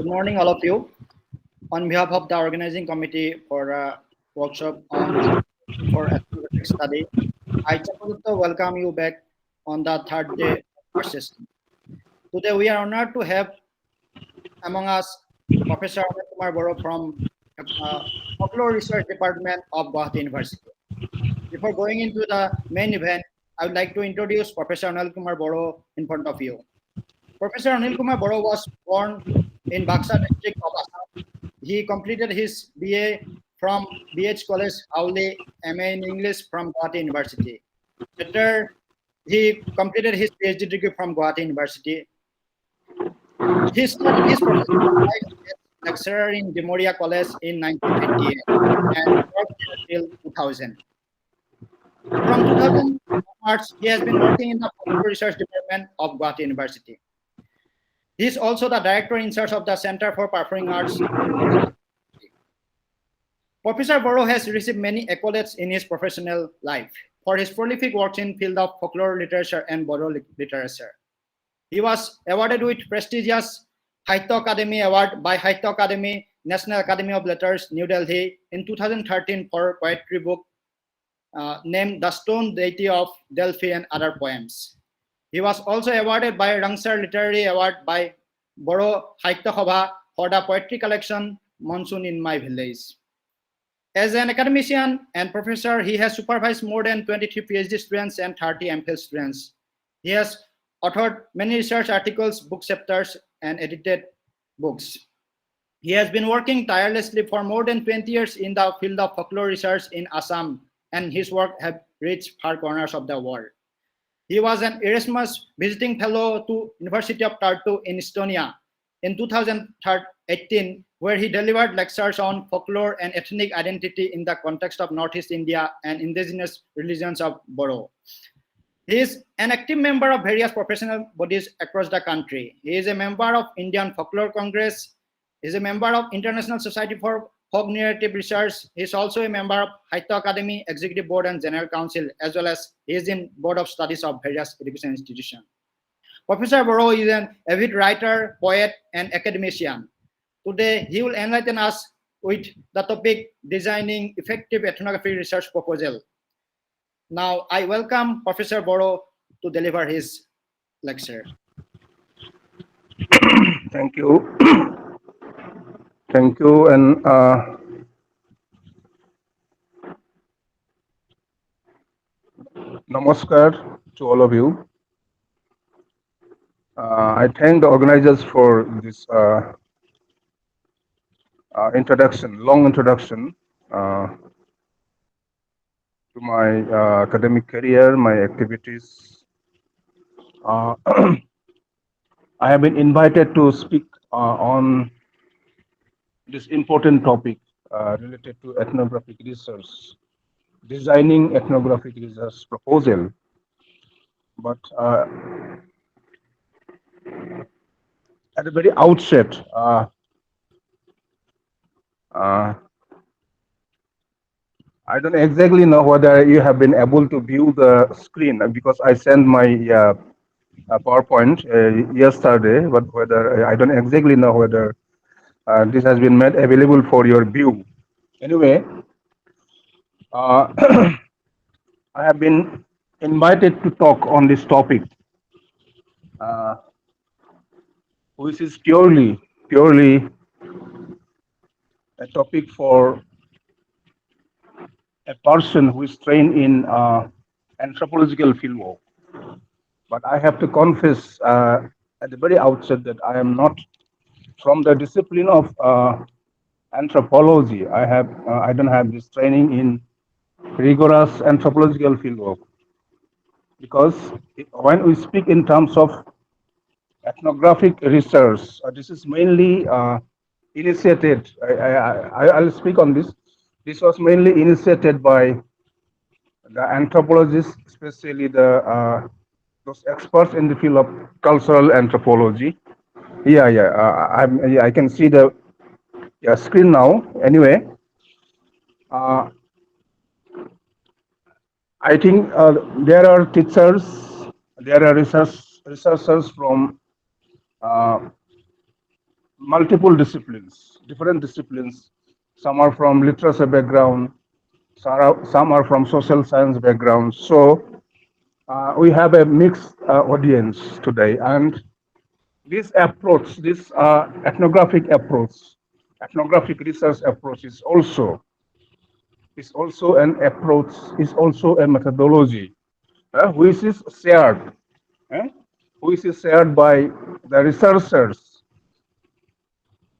Good morning, all of you. On behalf of the organizing committee for a workshop on for ethnographic study, I Champak welcome you back on the third day of our session. Today, we are honored to have among us Professor Anil Kumar Boro from Folklore Research Department of Gauhati University. Before going into the main event, I would like to introduce Professor Anil Kumar Boro in front of you. Professor Anil Kumar Boro was born in Baksa district of Assam. He completed his BA from BH College, Auli, MA in English from Gauhati University. Later, he completed his PhD degree from Gauhati University. He started his professional life as lecturer in Demoria College in 1998 and worked until 2000. From 2000 onwards, he has been working in the Folklore Research Department of Gauhati University. He is also the director in charge of the Center for Performing Arts. Professor Boro has received many accolades in his professional life for his prolific works in field of folklore literature and Boro literature. He was awarded with prestigious Sahitya Akademi Award by Sahitya Akademi, National Academy of Letters, New Delhi in 2013 for poetry book named The Stone Deity of Delphi and Other Poems. He was also awarded by Rangsar Literary Award by Boro Sahitya Sabha for the poetry collection Monsoon in My Village. As an academician and professor, he has supervised more than 23 PhD students and 30 MPhil students. He has authored many research articles, book chapters, and edited books. He has been working tirelessly for more than 20 years in the field of folklore research in Assam, and his work has reached far corners of the world. He was an Erasmus visiting fellow to University of Tartu in Estonia in 2018, where he delivered lectures on folklore and ethnic identity in the context of Northeast India and indigenous religions of Boro. He is an active member of various professional bodies across the country. He is a member of Indian Folklore Congress. He is a member of International Society for Folk Narrative Research. He is also a member of Sahitya Akademi, Executive Board and General Council, as well as he is in Board of Studies of various education institutions. Professor Boro is an avid writer, poet, and academician. Today, he will enlighten us with the topic Designing Effective Ethnographic Research Proposal. Now, I welcome Professor Boro to deliver his lecture. Thank you. Thank you. And namaskar to all of you. I thank the organizers for this long introduction to my academic career, my activities. I have been invited to speak on this important topic related to ethnographic research, designing ethnographic research proposal. But at the very outset, I don't exactly know whether you have been able to view the screen because I sent my PowerPoint yesterday, but whether I don't exactly know whether this has been made available for your view. Anyway, I have been invited to talk on this topic, which is purely a topic for a person who is trained in anthropological fieldwork. But I have to confess at the very outset that I am not from the discipline of anthropology. I don't have this training in rigorous anthropological fieldwork, because when we speak in terms of ethnographic research, this is mainly initiated. I'll speak on this. This was mainly initiated by the anthropologists, especially those experts in the field of cultural anthropology. I can see the screen now. Anyway, I think there are teachers, there are researchers from multiple disciplines, different disciplines. Some are from literature background, some are from social science background. So we have a mixed audience today, and this approach, this ethnographic approach, ethnographic research approach is also an approach, is also a methodology, which is shared, eh, which is shared by the researchers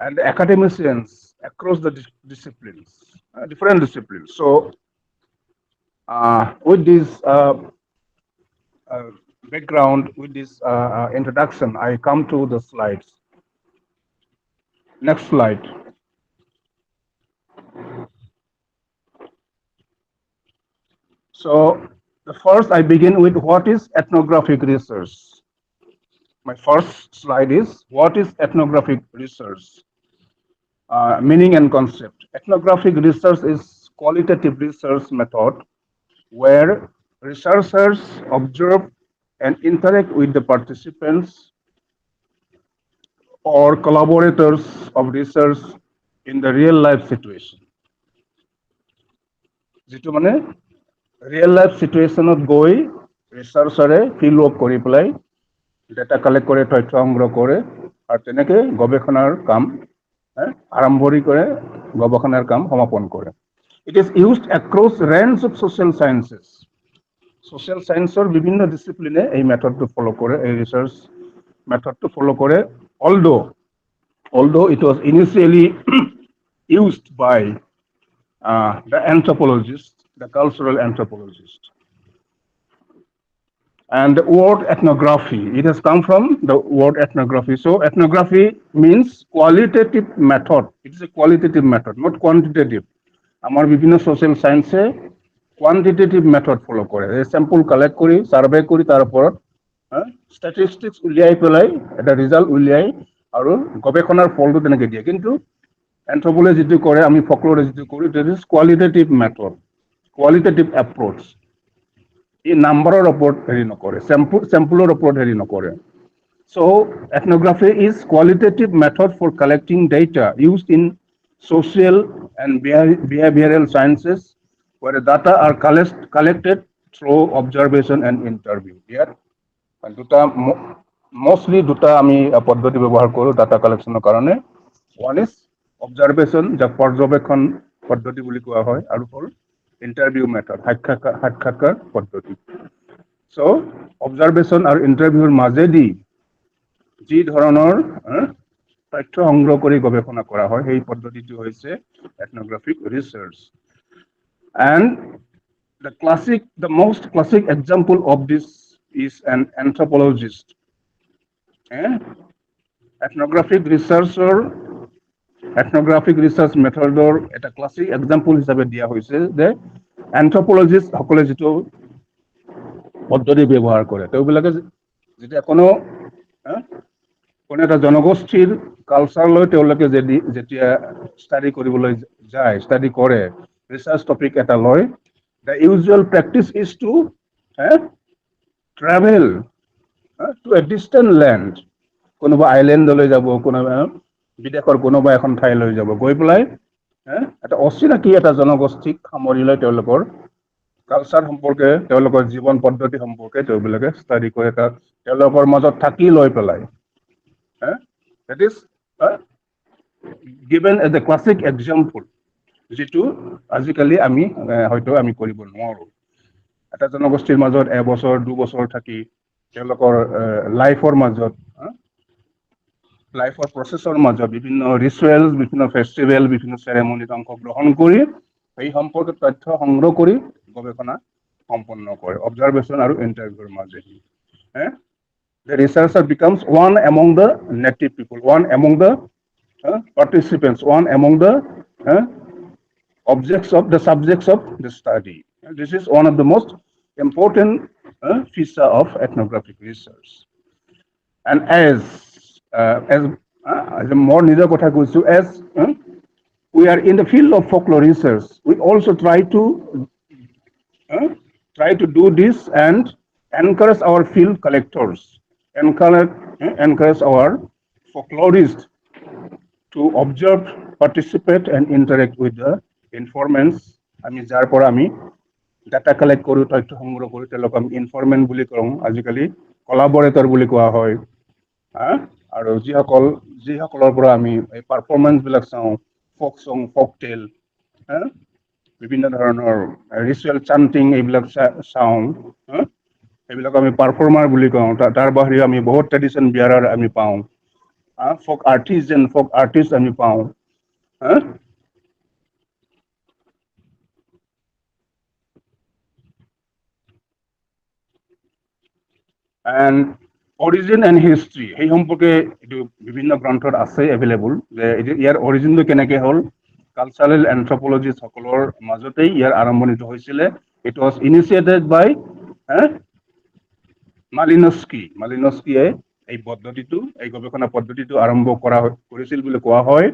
and the academicians across the disciplines, different disciplines. So, with this uh, background, with this introduction, I come to the slides. Next slide. So, the first I begin with what is ethnographic research. My first slide is what is ethnographic research? Meaning and concept. Ethnographic research is qualitative research method where researchers observe and interact with the participants or collaborators of research in the real life situation. যিটো মানে real life চিটুৱেশ্যনত গৈ ৰিচাৰ্চাৰে field work কৰি পেলাই data collect কৰে, তথ্য সংগ্ৰহ কৰে, আৰু তেনেকৈ গৱেষণাৰ কাম আৰম্ভণি কৰে, গৱেষণাৰ কাম সমাপন কৰে। It is used across range of social sciences. Social চায়েন্সৰ বিভিন্ন ডিচিপ্লিনে এই মেথডটো ফ'ল' কৰে, এই ৰিচাৰ্চ মেথডটো ফ'ল' কৰে। although it was initially used by the anthropologist, the cultural anthropologist. And the word ethnography, it has come from the word ethnography. So ethnography means qualitative method. It is a qualitative method, not quantitative. Amar bibhinno social science quantitative method follow kore. Sample collect kori, survey kori, tar upor statistics uliai pelai, eta result uliai, aru gobekhonar fol to teneke diye. Kintu anthropology jitu kore, ami folklore jitu kori, that is qualitative method, qualitative approach. এই নাম্বাৰৰ ওপৰত হেৰি নকৰে, চেম্পলৰ ওপৰত হেৰি নকৰে। So ethnography is qualitative method for collecting data used in social and behavioral sciences where data are collected through observation and interview. Here mostly দুটা আমি পদ্ধতি ব্যৱহাৰ কৰোঁ ডাটা কালেকশ্যনৰ কাৰণে। One is observation, যাক পৰ্যবেক্ষণ পদ্ধতি বুলি কোৱা হয়, আৰু হ'ল interview method, সাক্ষাৎকাৰ পদ্ধতি। So observation আৰু ইণ্টাৰভিউৰ মাজেদি যি ধৰণৰ তথ্য সংগ্ৰহ কৰি গৱেষণা কৰা হয় সেই পদ্ধতিটো হৈছে ethnographic research. And the most classic example of this is an anthropologist. Ethnographic research মেথডৰ এটা ক্লাছিক এক্সাম্পল হিচাপে দিয়া হৈছে যে এন্থ্ৰপলজিষ্ট সকলে যিটো পদ্ধতি ব্যৱহাৰ কৰে, তেওঁবিলাকে যেতিয়া কোনো এটা জনগোষ্ঠীৰ কালচাৰলৈ তেওঁলোকে যেতিয়া ষ্টাডি কৰিবলৈ যায়, ষ্টাডি কৰে, ৰিচাৰ্চ টপিক এটা লয়, the usual practice is to travel to a distant land. কোনোবা আইলেণ্ডলৈ যাব, কোনোবা বিদেশৰ কোনোবা এখন ঠাইলৈ যাব, গৈ পেলাই এটা অচিনাকি এটা জনগোষ্ঠীক সামৰি লৈ তেওঁলোকৰ কালচাৰ সম্পৰ্কে, তেওঁলোকৰ জীৱন পদ্ধতি সম্পৰ্কে তেওঁবিলাকে ষ্টাডি কৰে, তাত তেওঁলোকৰ মাজত থাকি লৈ পেলাই। That is given as a classic example, যিটো আজিকালি আমি হয়তো আমি কৰিব নোৱাৰো। এটা জনগোষ্ঠীৰ মাজত এবছৰ দুবছৰ থাকি তেওঁলোকৰ লাইফৰ মাজত, লাইফৰ প্ৰচেছৰ মাজত বিভিন্ন ৰিচুৱেলছ, বিভিন্ন ফেষ্টিভেল, বিভিন্ন চেৰেমনিত অংশগ্ৰহণ কৰি এই সম্পৰ্কে তথ্য সংগ্ৰহ কৰি গৱেষণা সম্পন্ন কৰে, অবজাৰভেশ্যন আৰু ইণ্টাৰভিউৰ মাজেদি। The researcher becomes one among the native people, one among the participants, one among the subjects of the study. This is one of the most important feature of ethnographic research. And as more নিজৰ কথা কৈছো, as we are in the field of folklore research, we also try to do this and encourage our field collectors, encourage our folklorists to observe, participate, and interact with the informants. আমি যাৰ পৰা আমি data collect কৰোঁ, তথ্য সংগ্ৰহ কৰোঁ, তেওঁলোকক আমি ইনফৰমেণ্ট বুলি কওঁ। আজিকালি কলাবৰেটৰ বুলি কোৱা হয়। আৰু যিসকলৰ পৰা আমি এই পাৰফৰ্মেঞ্চবিলাক চাওঁ, ফক চং, ফক টেল, বিভিন্ন ধৰণৰ ৰিচুৱেল চান্টিং, এইবিলাক চাওঁ। এইবিলাক আমি পাৰফৰ্মাৰ বুলি কওঁ। তাৰ বাহিৰেও আমি বহুত ট্ৰেডিশ্যন বিয়াৰাৰ আমি পাওঁ। ফক আৰ্টিষ্ট আমি পাওঁ। এণ্ড অৰিজিন এণ্ড হিষ্ট্ৰী, সেই সম্পৰ্কে এইটো বিভিন্ন গ্ৰন্থত আছে এভেইলেবল, যে ইয়াৰ অৰিজিনটো কেনেকৈ হ'ল। কালচাৰেল এন্থ্ৰপলজিষ্টসকলৰ মাজতেই ইয়াৰ আৰম্ভণিটো হৈছিলে। ইট ৱাজ ইনিচিয়েটেড বাই মালিনস্কিয়ে এই গৱেষণা পদ্ধতিটো আৰম্ভ কৰিছিল বুলি কোৱা হয়।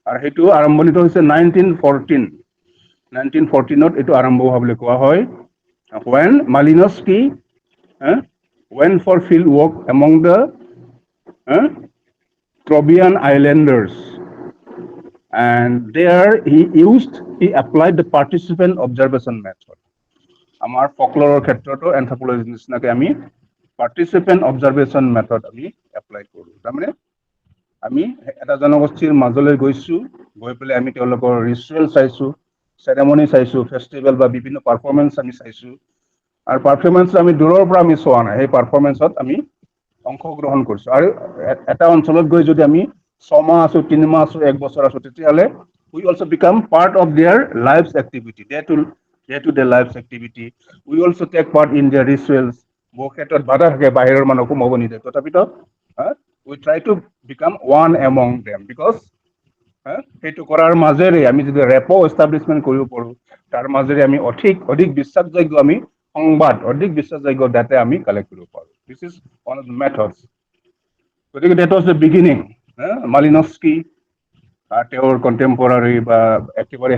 আৰু সেইটো আৰম্ভণিটো হৈছে 1914ত এইটো আৰম্ভ হোৱা বুলি কোৱা হয়। when Malinowski went for field work among the Trobriand Islanders, and there he applied the participant observation method. আমাৰ ফকলৰৰ ক্ষেত্ৰতো এন্থ্ৰপলজিৰ নিচিনাকৈ আমি পাৰ্টিচিপেণ্ট অবজাৰ্ভেশ্যন মেথড আমি এপ্লাই কৰোঁ। তাৰমানে আমি এটা জনগোষ্ঠীৰ মাজলৈ গৈছোঁ, গৈ পেলাই আমি তেওঁলোকৰ ৰিচুৱেল চাইছোঁ, চেৰেমনি চাইছোঁ, ফেষ্টিভেল বা বিভিন্ন পাৰফৰ্মেঞ্চ আমি চাইছোঁ। আৰু পাৰফৰ্মেঞ্চ আমি দূৰৰ পৰা আমি চোৱা নাই, সেই পাৰফৰ্মেঞ্চত আমি অংশগ্ৰহণ কৰিছোঁ। আৰু এটা অঞ্চলত গৈ যদি আমি 6 মাহ আছোঁ, 3 মাহ আছোঁ, 1 বছৰ আছোঁ, তেতিয়াহ'লে we also become part of their lives activity, day-to-day lives activity. We also take part in their rituals. বহু ক্ষেত্ৰত বাধা থাকে, বাহিৰৰ মানুহক সোমাব নিদিয়ে, তথাপিতো we try to become one among them, because সেইটো কৰাৰ মাজেৰে আমি যদি ৰেপো এষ্টাব্লিছমেণ্ট কৰিব পাৰোঁ, তাৰ মাজেৰে আমি অধিক বিশ্বাসযোগ্য আমি অধিক বিশ্বাসযোগ্য ডাটা আমি কালেক্ট কৰিব পাৰোঁ। This is one of the methods. গতিকে ডেট ৱাজ দ্য বিগিনিং। মালিনস্কি, তেওঁৰ কণ্টেম্পৰাৰী বা একেবাৰে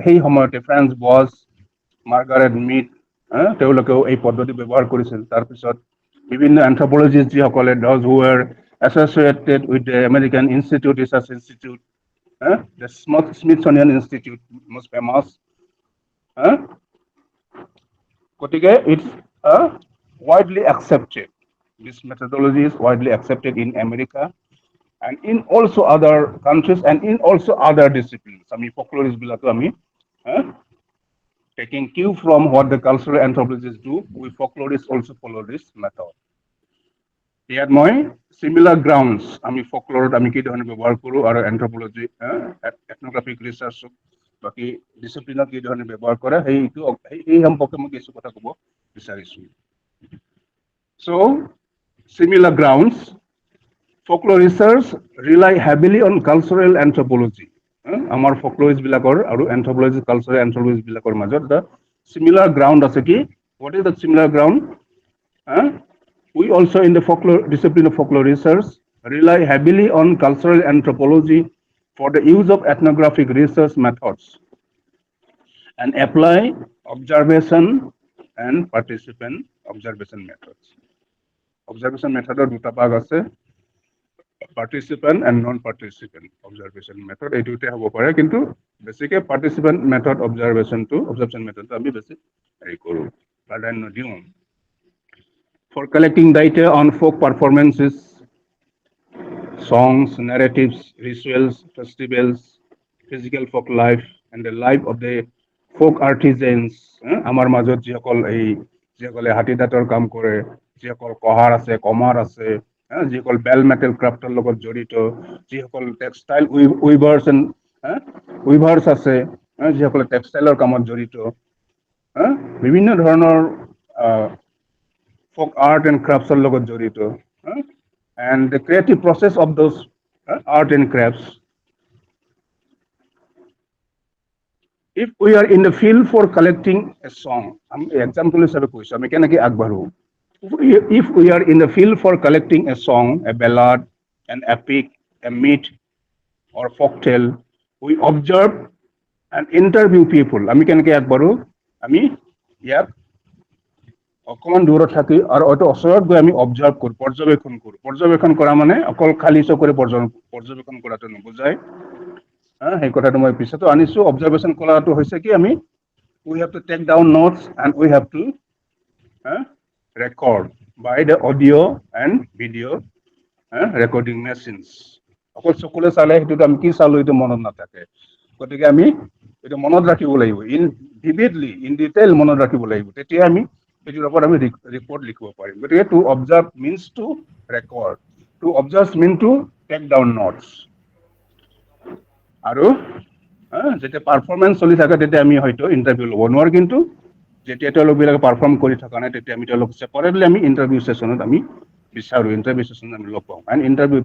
সেই সময়তে ফ্ৰেন্স বছ, মাৰ্গাৰেট মিড, তেওঁলোকেও এই পদ্ধতি ব্যৱহাৰ কৰিছিল। তাৰপিছত বিভিন্ন এন্থ্ৰপলজিষ্ট যিসকলে, those who were associated with the American Institute, Research Institute, the Smithsonian Institute, most famous. গতিকে it's widely accepted. This methodology is widely accepted in America and in also other countries and in also other disciplines. আমি folklorists বিলাকো আমি taking cue from what the cultural anthropologists do, we folklorists also follow this method. ইয়াত মই similar grounds আমি folklore আমি কি ধৰণে ব্যৱহাৰ কৰোঁ আৰু anthropology, ethnographic research, বাকি ডিসিপ্লিনত কি ধৰণে ব্যৱহাৰ কৰে, সেই সম্পৰ্কে মই কিছু কথা ক'ব বিচাৰিছোঁ। So similar grounds, folklore research rely heavily on cultural anthropology. আমাৰ folklorist বিলাকৰ আৰু anthropologist, cultural anthropologist বিলাকৰ মাজত the similar ground আছে কি? What is the similar ground? We also in the discipline of folklore research rely heavily on cultural anthropology for the use of ethnographic research methods and apply observation and participant observation methods. Observation method দুটা ভাগ আছে, participant and non-participant observation method, এই দুটাই হ'ব পাৰে, কিন্তু বেছিকে participant method observation method আমি বেছি কৰোঁ, প্ৰাধান্য দিওঁ। For collecting data on folk performances, songs, narratives, rituals, festivals, physical folk life, and the life of the folk artisans, আমাৰ মাজত যিসকলে হাতী দাঁতৰ কাম কৰে, যিসকল কহাৰ আছে, কমাৰ আছে, যিসকল বেল মেটেল ক্ৰাফ্টৰ লগত জড়িত, যিসকল টেক্সটাইল উইভাৰ্ছ আছে, যিসকলে টেক্সটাইলৰ কামত জড়িত, বিভিন্ন ধৰণৰ folk art and crafts লগত জড়িত, and the creative process of those art and crafts. If we are in the field for collecting a song, example হিচাপে কৈছোঁ, আমি কেনেকৈ আগবাঢ়ো। If we are in the field for collecting a song, a ballad, an epic, a myth, or folk tale, we observe and interview people. আমি কেনেকৈ আগবাঢ়ো? আমি ইয়াত অকমান দূৰত থাকি আৰু হয়তো ওচৰত গৈ আমি অবজাৰ্ভ কৰোঁ, পৰ্যবেক্ষণ কৰা মানে অকল খালী চকুৰে পৰ্যবেক্ষণ কৰাটো নুবুজায়। সেই কথাটো মই পিছতো আনিছো। অবজাৰ্ভেশ্যন কৰাটো হৈছে কি আমি we have to take down notes and we have to record by the audio and video recording machines. অকল চকুলে চালে সেইটোত আমি কি চালো এইটো মনত নাথাকে। গতিকে আমি এইটো মনত ৰাখিব লাগিব, ইন ডিটেইল মনত ৰাখিব লাগিব, তেতিয়া আমি সেইটোৰ ওপৰত আমি ৰিপৰ্ট লিখিব পাৰিম। গতিকে to observe means to record, to observe mean to take down notes. আৰু যেতিয়া পাৰফৰ্মেঞ্চ চলি থাকে তেতিয়া আমি হয়তো ইণ্টাৰভিউ ল'ব নোৱাৰো, কিন্তু যেতিয়া তেওঁলোকবিলাকে পাৰফৰ্ম কৰি থকা নাই তেতিয়া আমি তেওঁলোক ছেপাৰেটলি আমি ইণ্টাৰভিউ ছেশ্যনত আমি বিচাৰো, ইণ্টাৰভিউ ছেশ্যনত আমি লগ পাওঁ। এণ্ড ইণ্টাৰভিউ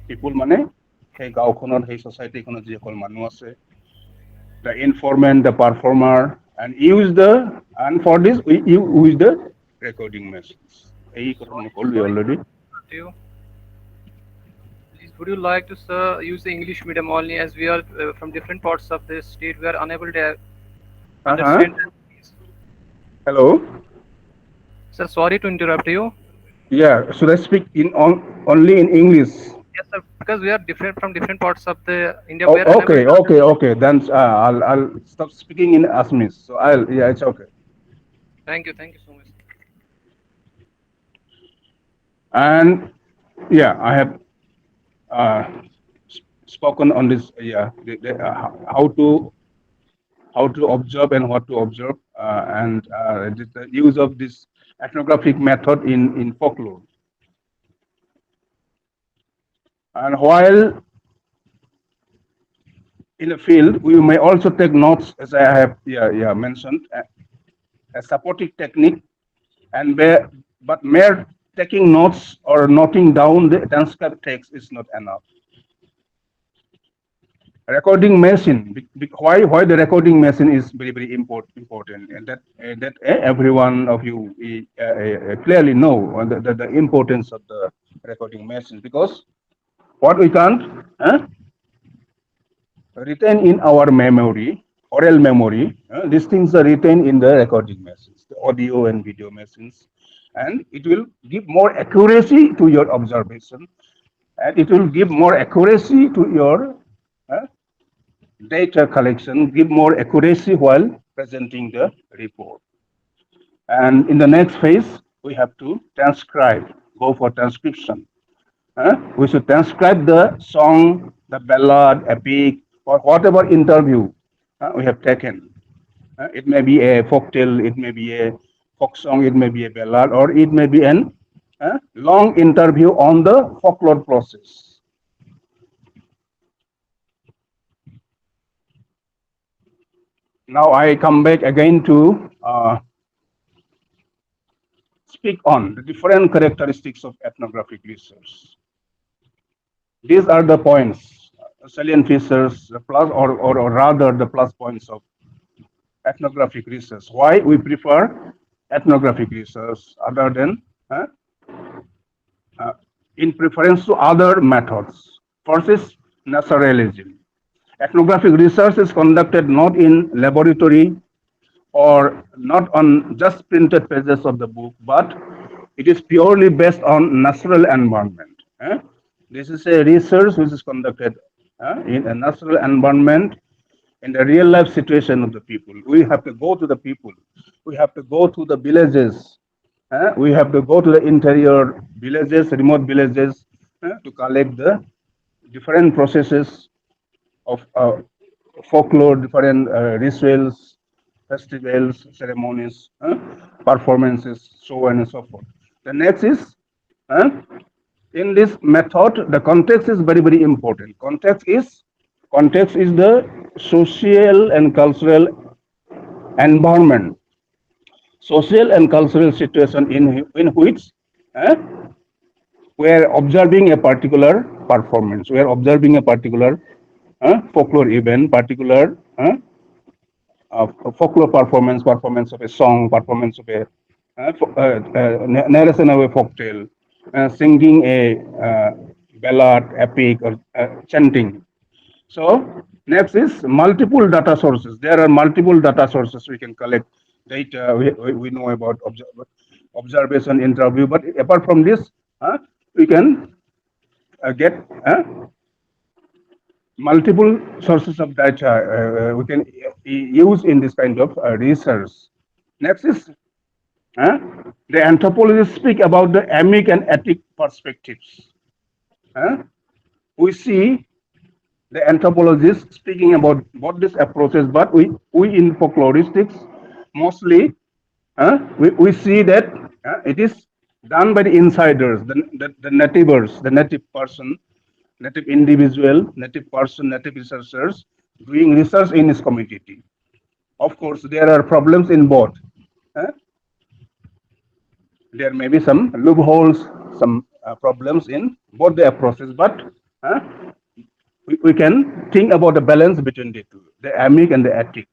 পিপুল মানে সেই গাঁওখনত, সেই ছ'চাইটিখনত যিসকল মানুহ আছে, the informant, the performer, and for this we use the recording machines. এই কথা মই ক'লোৱে already. Please, would you like to, sir, use the English medium only, as we are from different parts of the state, we are unable to understand. Hello. Sir, sorry to interrupt you. Yeah, should I speak only in English? Yes, sir, because we are different from different parts of the India. Okay. Then I'll stop speaking in Assamese. So it's okay. Thank you so much. And yeah, I have spoken on this. How to observe and what to observe, and the use of this ethnographic method in folklore. And while in the field, we may also take notes, as I have mentioned, a supportive technique, but mere taking notes or noting down the transcribed text is not enough. Recording machine, why the recording machine is very important, and that every one of you clearly know the importance of the recording machine, because what we can't retain in our memory, oral memory, these things are retained in the recording machines, the audio and video machines, and it will give more accuracy to your observation, and it will give more accuracy to your data collection, give more accuracy while presenting the report. And in the next phase, we have to transcribe, go for transcription. We should transcribe the song, the ballad, epic, or whatever interview we have taken. It may be a folk tale, it may be a folk song, it may be a ballad, or it may be an long interview on the folklore process. Now I come back again to speak on the different characteristics of ethnographic research. These are the points, salient features, the plus, or rather the plus points of ethnographic research. Why we prefer ethnographic research other than in preference to other methods. First is naturalism. Ethnographic research is conducted not in laboratory or not on just printed pages of the book, but it is purely based on natural environment. This is a research which is conducted in a natural environment, in the real life situation of the people. We have to go to the people. We have to go to the villages. We have to go to the interior villages, remote villages, to collect the different processes of folklore, different rituals, festivals, ceremonies, performances, so on and so forth. The next is, in this method, the context is very important. Context is the social and cultural environment, social and cultural situation in which we are observing a particular performance, we are observing a particular folklore event, particular folklore performance of a song, performance of a narration of a folk tale, singing a ballad, epic, or chanting. So next is multiple data sources. There are multiple data sources we can collect data. We know about observation, interview. But apart from this, we can get multiple sources of data we can use in this kind of research. Next is the anthropologists speak about the amic and ethic perspectives. We see the anthropologists speaking about both these approaches, but we in folkloristics mostly we see that it is done by the insiders, the nativers, the native person, native individual, native person, native researchers doing research in his community. Of course, there are problems in both. There may be some loopholes, some problems in both the approaches, but we can think about the balance between the two, the amic and the ethic.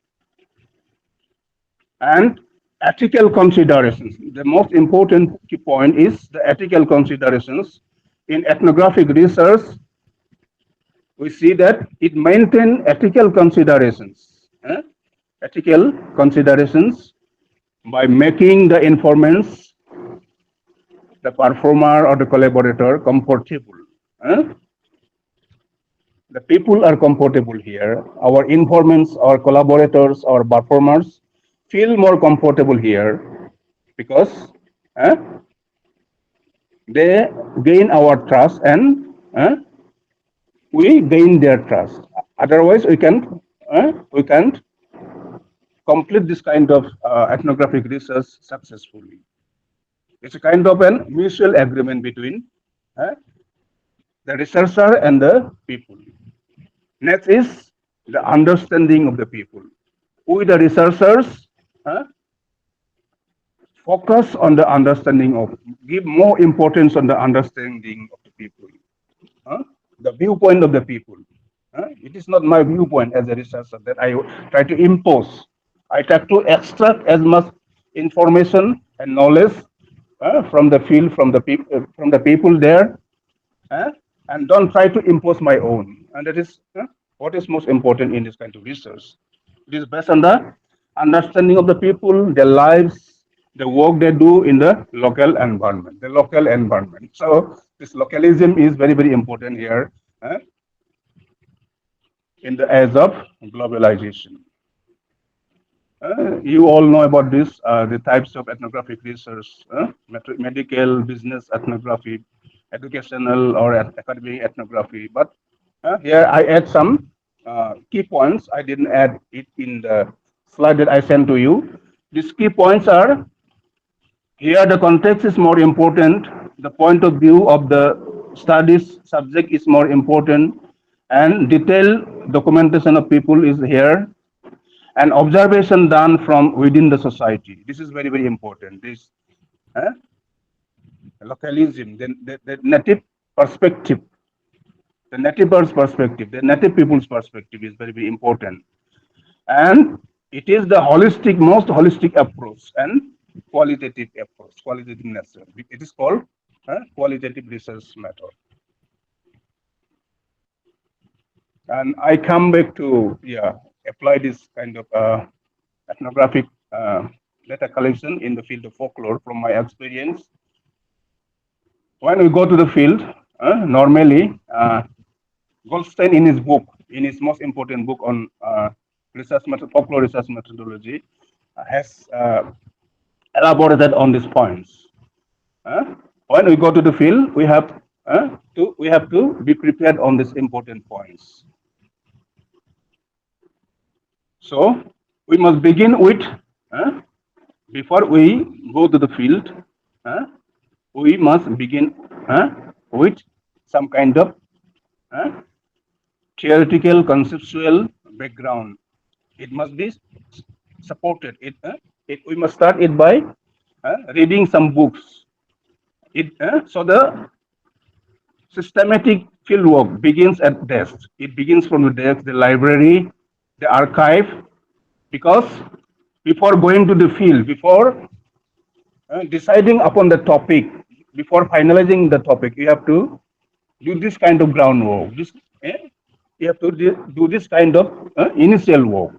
And ethical considerations. The most important key point is the ethical considerations. In ethnographic research, we see that it maintains ethical considerations. Ethical considerations by making the informants, the performer or the collaborator comfortable. The people are comfortable here. Our informants, our collaborators, our performers feel more comfortable here because they gain our trust and we gain their trust. Otherwise, we can't complete this kind of ethnographic research successfully. It's a kind of a mutual agreement between the researcher and the people. Next is the understanding of the people. We, the researchers, focus on the understanding of, give more importance on the understanding of the people, the viewpoint of the people. It is not my viewpoint as a researcher that I try to impose. I try to extract as much information and knowledge from the field, from the people there, and don't try to impose my own. And that is what is most important in this kind of research. It is based on the understanding of the people, their lives, the work they do in the local environment, the local environment. So this localism is very, very important here in the age of globalization. You all know about this, the types of ethnographic research, medical, business ethnography, educational or academic ethnography. But here I add some key points. I didn't add it in the slide that I sent to you. These key points are, here the context is more important, the point of view of the studies subject is more important, and detailed documentation of people is here, and observation done from within the society. This is very, very important. This localism, the native perspective, the native perspective, the native people's perspective is very, very important. And it is the holistic, most holistic approach and qualitative approach, qualitative nature. It is called qualitative research method. And I come back to apply this kind of ethnographic data collection in the field of folklore from my experience. When we go to the field, normally Goldstein in his book, in his most important book on research method, folklore research methodology, has elaborated on these points. When we go to the field, we have to be prepared on these important points. So we must begin with, before we go to the field, we must begin with some kind of theoretical, conceptual background. It must be supported. We must start it by reading some books. So the systematic fieldwork begins at desk. It begins from the desk, the library, the archive, because before going to the field, before deciding upon the topic, before finalizing the topic, you have to do this kind of groundwork. You have to do this kind of initial work.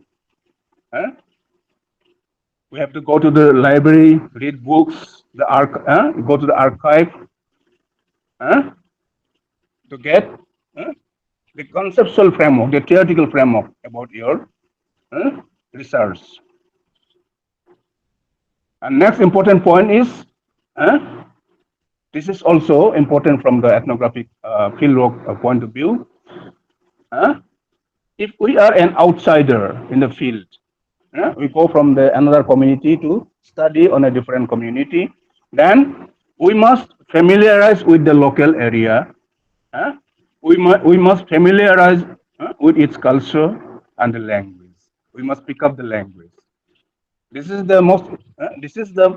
We have to go to the library, read books, go to the archive uh, to get uh, the conceptual framework, the theoretical framework about your uh, research. And next important point is uh, this is also important from the ethnographic fieldwork point of view. Uh, if we are an outsider in the field, we go from the another community to study on a different community, then we must familiarize with the local area. uh, we must familiarize with its culture and the language. We must pick up the language. This is the most. This is the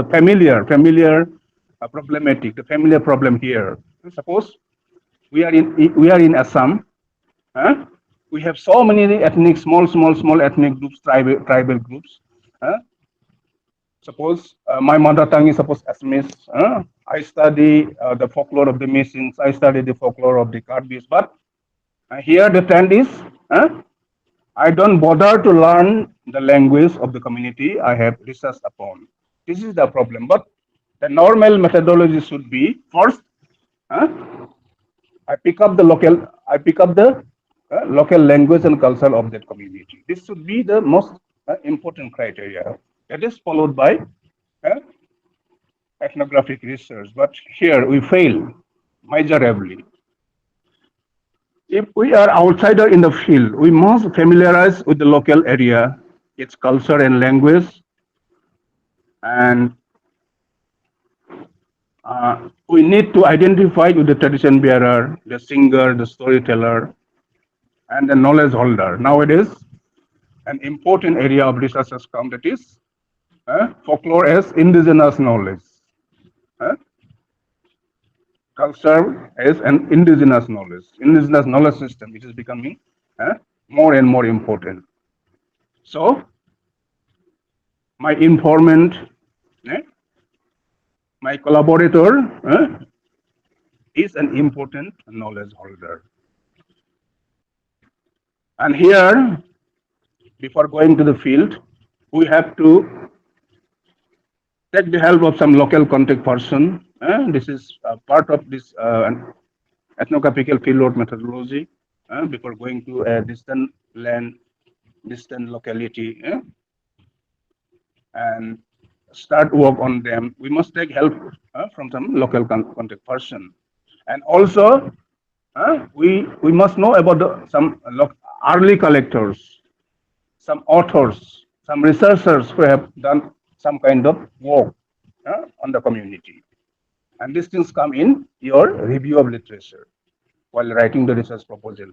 familiar problematic, the familiar problem here. Suppose we are in Assam. Huh? We have so many ethnic, small ethnic groups, tribal groups. Suppose my mother tongue is suppose Assamese. I study the folklore of the Missings. I study the folklore of the Karbis. But here the trend is, I don't bother to learn the language of the community I have researched upon. This is the problem. But the normal methodology should be first, uh, I pick up the local language and culture of that community. This should be the most important criteria. That is followed by uh, ethnographic research. But here we fail miserably. If we are outsider in the field, we must familiarize with the local area, its culture and language, and we need to identify with the tradition bearer, the singer, the storyteller, and the knowledge holder. Nowadays, an important area of research has come, that is folklore as indigenous knowledge. Culture as an indigenous knowledge system. It is becoming more and more important. So, my informant, my collaborator is an important knowledge holder. And here, before going to the field, we have to take the help of some local contact person. This is part of this ethnographical fieldwork methodology. Before going to a distant land, distant locality, and start work on them, we must take help from some local contact person. And also, we must know about some early collectors, some authors, some researchers who have done some kind of work on the community. And these things come in your review of literature while writing the research proposal.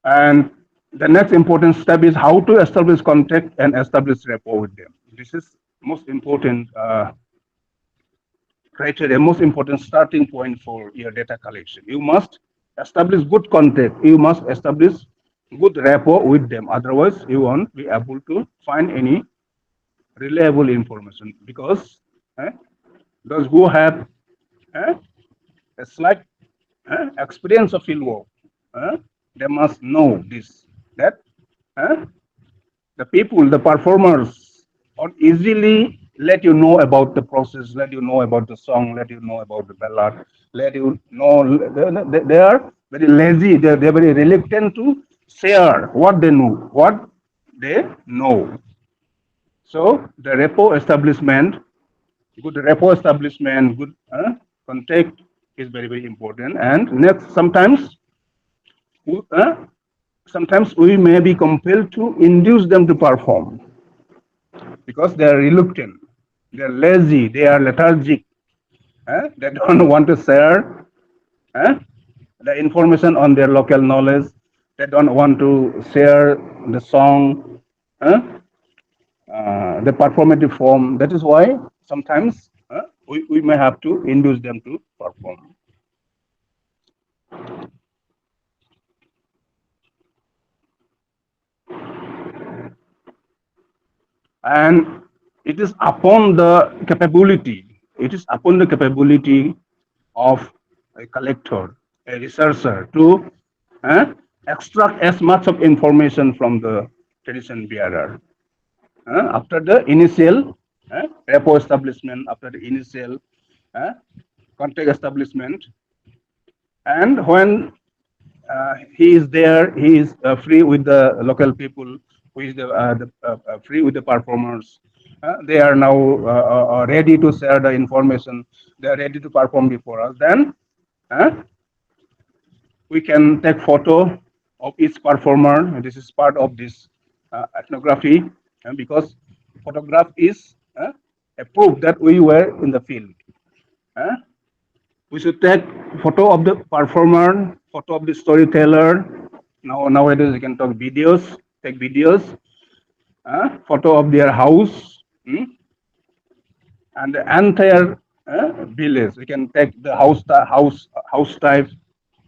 And the next important step is how to establish contact and establish rapport with them. This is most important criteria, most important starting point for your data collection. You must establish good contact. You must establish good rapport with them. Otherwise, you won't be able to find any reliable information, because those who have a slight experience of fieldwork, they must know this, that the people, the performers, or easily let you know about the process, let you know about the song, let you know about the ballad, let you know they are very lazy, they're very reluctant to share what they know, what they know. So the rapport establishment, good rapport establishment, good contact is very, very important. And next, sometimes we may be compelled to induce them to perform because they are reluctant, they are lazy, they are lethargic, they don't want to share the information on their local knowledge, they don't want to share the song, the performative form. That is why sometimes we may have to induce them to perform. And it is upon the capability, of a collector, a researcher, to extract as much of information from the tradition bearer. After the initial rapport establishment, after the initial contact establishment, and when he is there, he is free with the local people, who is free with the performers. They are now ready to share the information. They are ready to perform before us. Then we can take photo of each performer. This is part of this ethnography, because photograph is a proof that we were in the field. We should take photo of the performer, photo of the storyteller. Nowadays you can take videos, photo of their house, and the entire village. We can take the house type,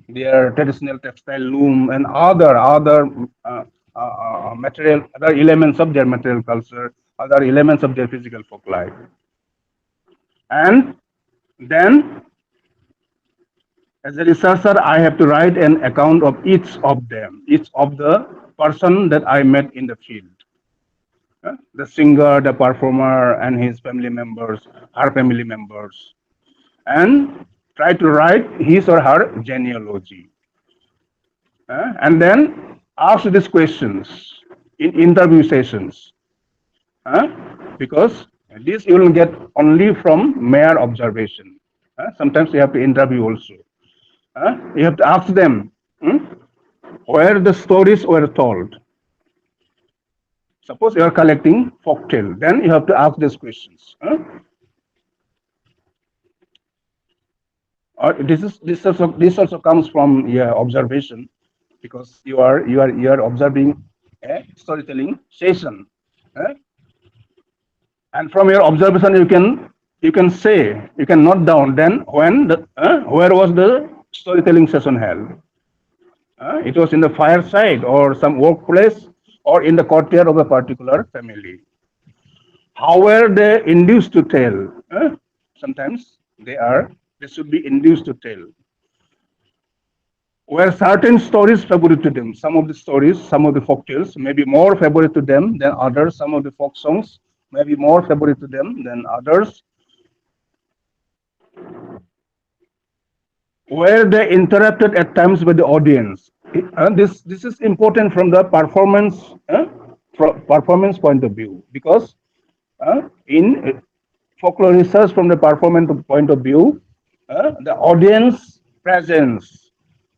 their traditional textile loom, and other material, other elements of their material culture, other elements of their physical folk life. And then, as a researcher, I have to write an account of each of them, each of the person that I met in the field. The singer, the performer, and his family members, her family members, and try to write his or her genealogy. And then ask these questions in interview sessions. Because this you will get only from mere observation. Sometimes you have to interview also. You have to ask them where the stories were told. Suppose you are collecting folktale, then you have to ask these questions. This also comes from observation, because you are observing a storytelling session, and from your observation you can say, you can note down then when where was the storytelling session held. It was in the fireside or some workplace or in the courtyard of a particular family. How were they induced to tell? Sometimes they should be induced to tell. Were certain stories favorite to them? Some of the stories, some of the folk tales may be more favorite to them than others. Some of the folk songs may be more favorite to them than others. Were they interrupted at times by the audience? This is important from the performance point of view, because in folklore research, from the performance point of view, the audience presence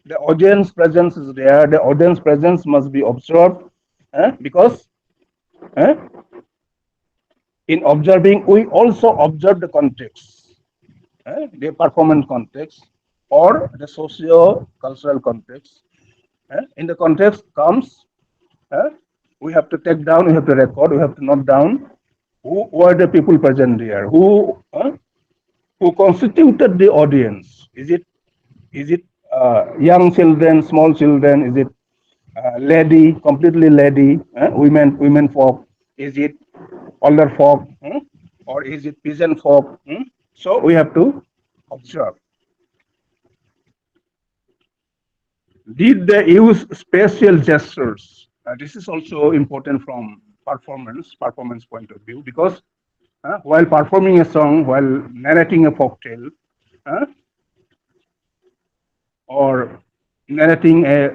is there. The audience presence must be observed, because in observing we also observe the context, the performance context or the socio-cultural context. In the context comes, we have to take down, we have to record, we have to note down who were the people present there, who constituted the audience. Is it young children, small children? Is it completely lady, women folk? Is it older folk, or is it peasant folk? So we have to observe. Did they use special gestures? This is also important from performance point of view, because while performing a song, while narrating a folktale, or narrating a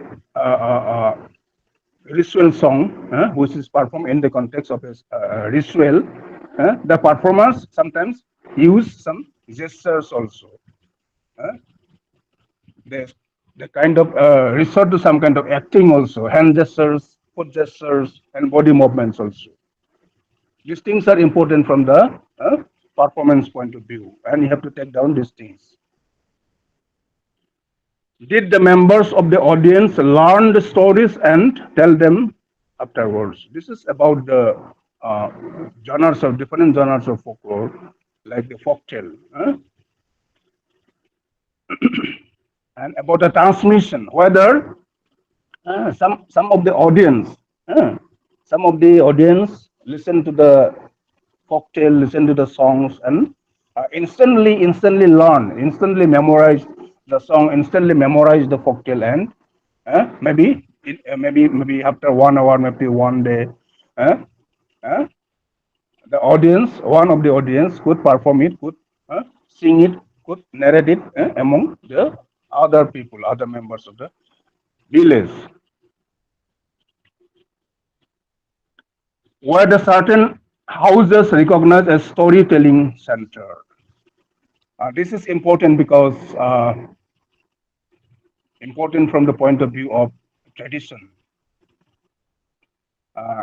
ritual song, which is performed in the context of a ritual, the performers sometimes use some gestures also. They kind of resort to some kind of acting also, hand gestures, foot gestures, and body movements also. These things are important from the performance point of view, and you have to take down these things. Did the members of the audience learn the stories and tell them afterwards? This is about the different genres of folklore, like the folktale. And about the transmission, whether some of the audience listen to the folktale, listen to the songs, and instantly learn, instantly memorize the song, instantly memorize the folktale, and maybe maybe after 1 hour, maybe one day, uh, uh, the audience, one of the audience could perform it, could sing it, could narrate it among the other people, other members of the village. Where the certain houses recognized as storytelling center. This is important because important from the point of view of tradition.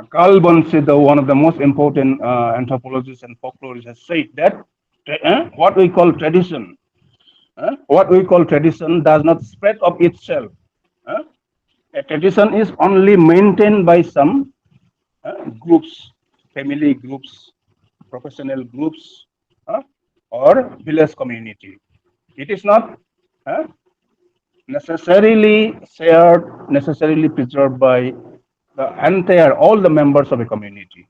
Carl Bunce, one of the most important anthropologists and folklorists, has said that what we call tradition, does not spread of itself. Uh, a tradition is only maintained by some groups, family groups, professional groups, or village community. It is not necessarily shared, necessarily preserved by the entire, all the members of a community.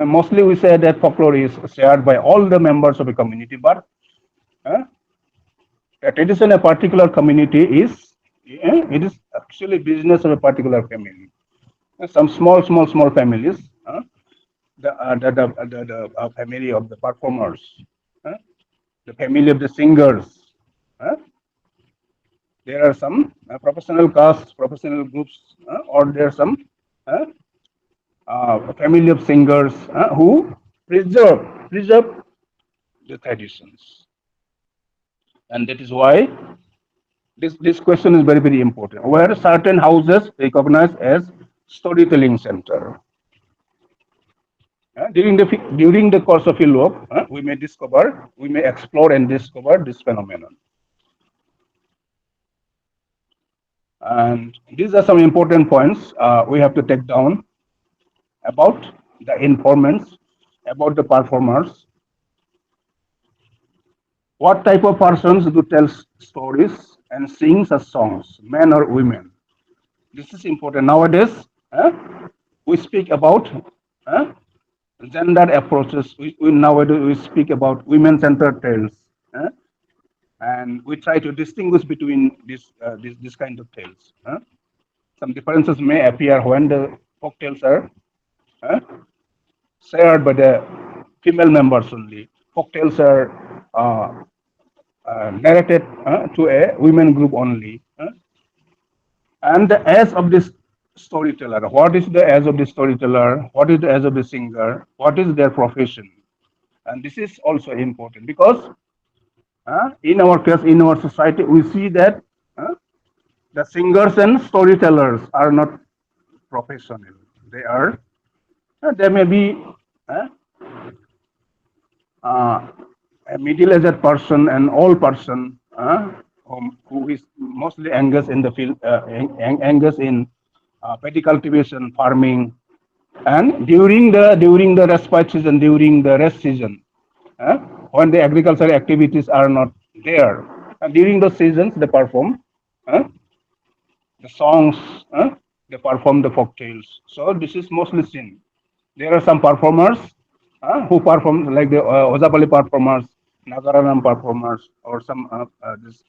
Mostly we say that folklore is shared by all the members of a community, but a tradition, a particular community is, it is actually business of a particular family. Some small families, the family of the performers, the family of the singers. There are some professional casts, professional groups, or there are some family of singers who preserve the traditions, and that is why this question is very important. Where certain houses recognized as storytelling center. During the course of fieldwork, we may explore and discover this phenomenon. And these are some important points we have to take down about the informants, about the performers. What type of persons do tell stories and sing such songs, men or women? This is important. Nowadays, we speak about gender approaches. Nowadays we speak about women-centered tales, and we try to distinguish between this kind of tales. Some differences may appear when the folk tales are shared by the female members only. Folk tales are narrated to a women group only. And the age of this storyteller. What is the age of the storyteller? What is the age of the singer? What is their profession? And this is also important because in our case, in our society, we see that the singers and storytellers are not professional. They may be a middle-aged person, an old person who is mostly engaged in the field, engaged in paddy cultivation, farming, and during the respite season, during the rest season, when the agricultural activities are not there, and during those seasons they perform the songs, they perform the folk tales. So this is mostly seen. There are some performers who perform like the Ojapali performers, Nagaranam performers, or some this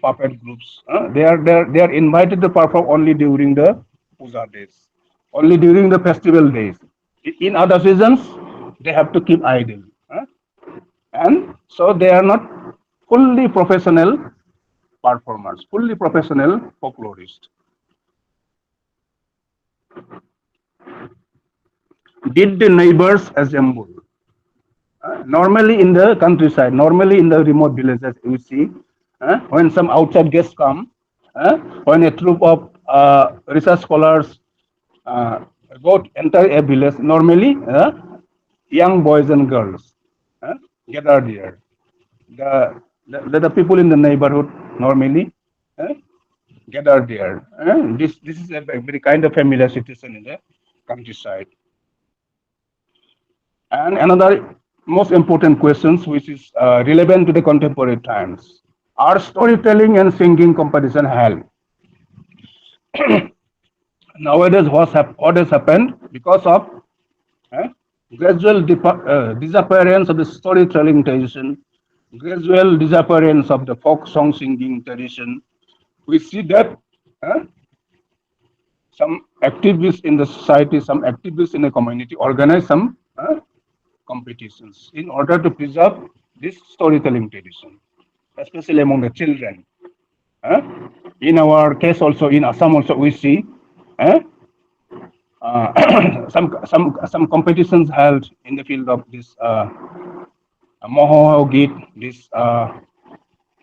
puppet groups. They are invited to perform only during the puja days, only during the festival days. In other seasons, they have to keep idle, and so they are not fully professional performers, fully professional folklorists. Did the neighbors assemble? Normally in the countryside, normally in the remote villages, we see when some outside guests come, when a troop of research scholars go enter a village, normally young boys and girls gather there. The people in the neighborhood normally gather there. This is a very kind of familiar situation in the countryside. And another most important questions, which is relevant to the contemporary times, are storytelling and singing competition held? Nowadays, what has happened because of gradual disappearance of the storytelling tradition, gradual disappearance of the folk song singing tradition? We see that some activists in the society, some activists in the community organize some competitions in order to preserve this storytelling tradition, especially among the children. Uh, in our case, also in Assam, also we see uh, some competitions held in the field of this Moho Git, this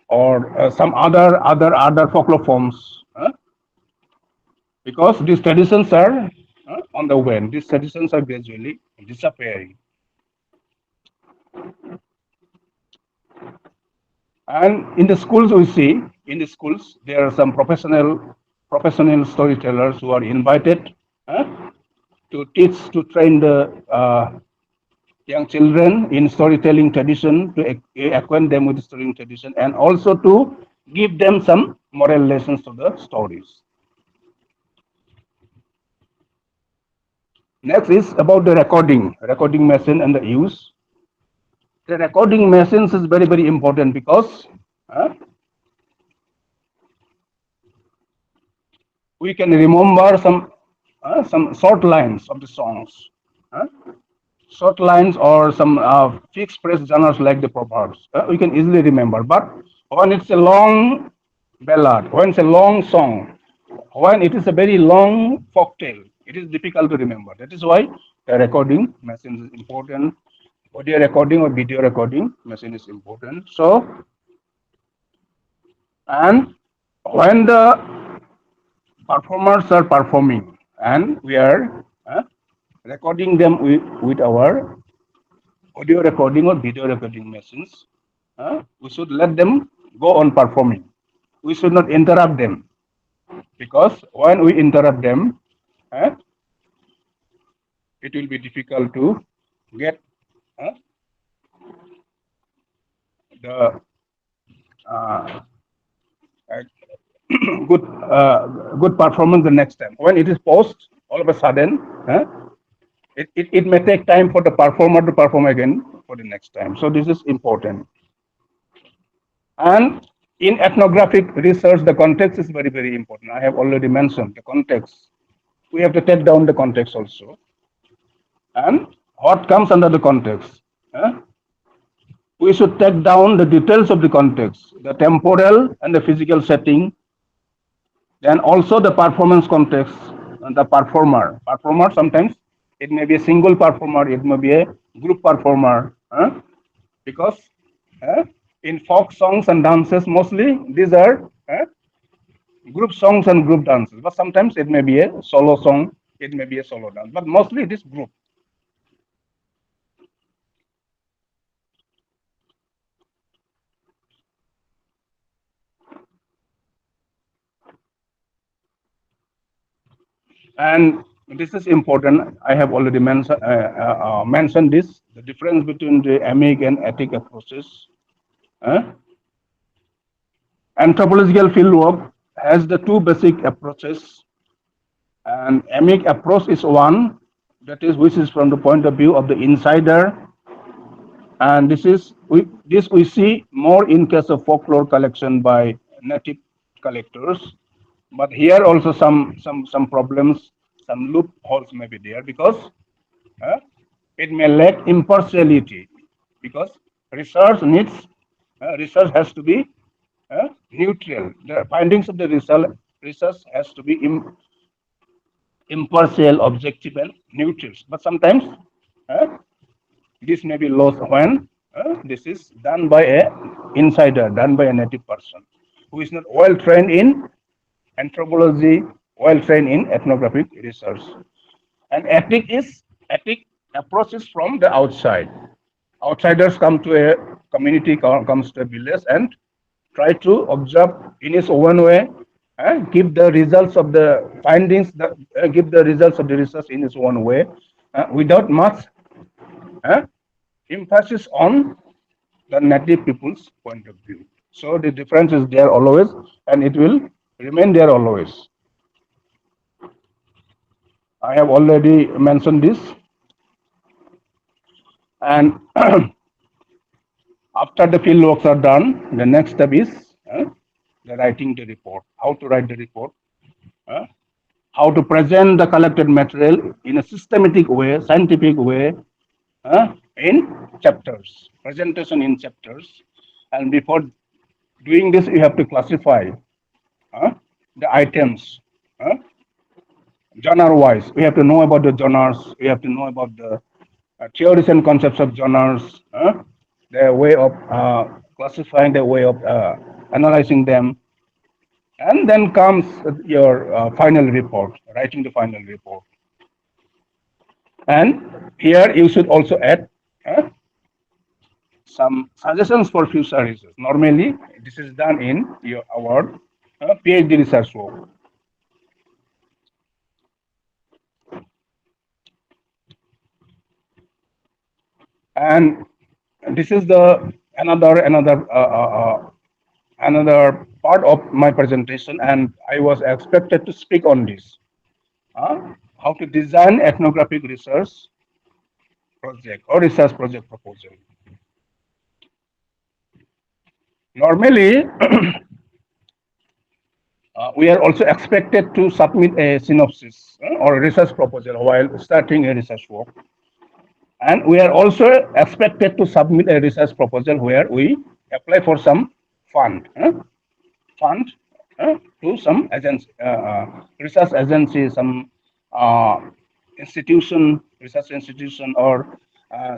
or some other folklore forms, because these traditions are on the wane. These traditions are gradually disappearing. And in the schools, we see in the schools there are some professional storytellers who are invited uh, to teach, to train the young children in storytelling tradition, to acquaint them with the storytelling tradition, and also to give them some moral lessons to the stories. Next is about the recording machine and the use. The recording machines is very important because uh, we can remember some short lines of the songs, uh, short lines or some fixed phrase genres like the proverbs. We can easily remember. But when it's a long ballad, when it's a long song, when it is a very long folk tale, it is difficult to remember. That is why the recording machine is important. Audio recording or video recording machine is important. So, and when the performers are performing and we are recording them with our audio recording or video recording machines, we should let them go on performing. We should not interrupt them, because when we interrupt them, uh, it will be difficult to get uh, the uh, uh, good performance the next time. When it is post, all of a sudden, it may take time for the performer to perform again for the next time. So this is important. And in ethnographic research, the context is very important. I have already mentioned the context. We have to take down the context also. And what comes under the context? We should take down the details of the context, the temporal and the physical setting, then also the performance context and the performer. Performer, sometimes it may be a single performer, it may be a group performer, because in folk songs and dances, mostly these are group songs and group dances. But sometimes it may be a solo song, it may be a solo dance, but mostly it is group. And this is important. I have already mentioned this, the difference between the amic and ethic approaches. Anthropological fieldwork has the two basic approaches, and amic approach is one, that is, which is from the point of view of the insider, and this we see more in case of folklore collection by native collectors. But here also some problems, some loopholes may be there, because it may lack impartiality, because research has to be neutral. The findings of the research has to be impartial, objective, and neutral. But sometimes this may be lost when this is done by a insider, done by a native person who is not well trained in anthropology, well trained in ethnographic research. And ethic approaches from the outside. Outsiders come to a community, comes to a village, and try to observe in his own way, give the results of the findings, give the results of the research in his own way, without much emphasis on the native people's point of view. So the difference is there always, and it will remain there always. I have already mentioned this. And after the field works are done, the next step is the writing the report. How to write the report? how to present the collected material in a systematic way, scientific way, in chapters, presentation in chapters. And before doing this, you have to classify the items, genre-wise. We have to know about the genres. We have to know about the theories and concepts of genres, their way of classifying, their way of analyzing them. And then comes your final report, writing the final report. And here you should also add some suggestions for future research. Normally, this is done in our PhD research work. And this is the another part of my presentation, and I was expected to speak on this. How to design ethnographic research project or research project proposal. Normally, we are also expected to submit a synopsis or a research proposal while starting a research work. And we are also expected to submit a research proposal where we apply for some fund, to some agency, research agency, some institution, research institution, or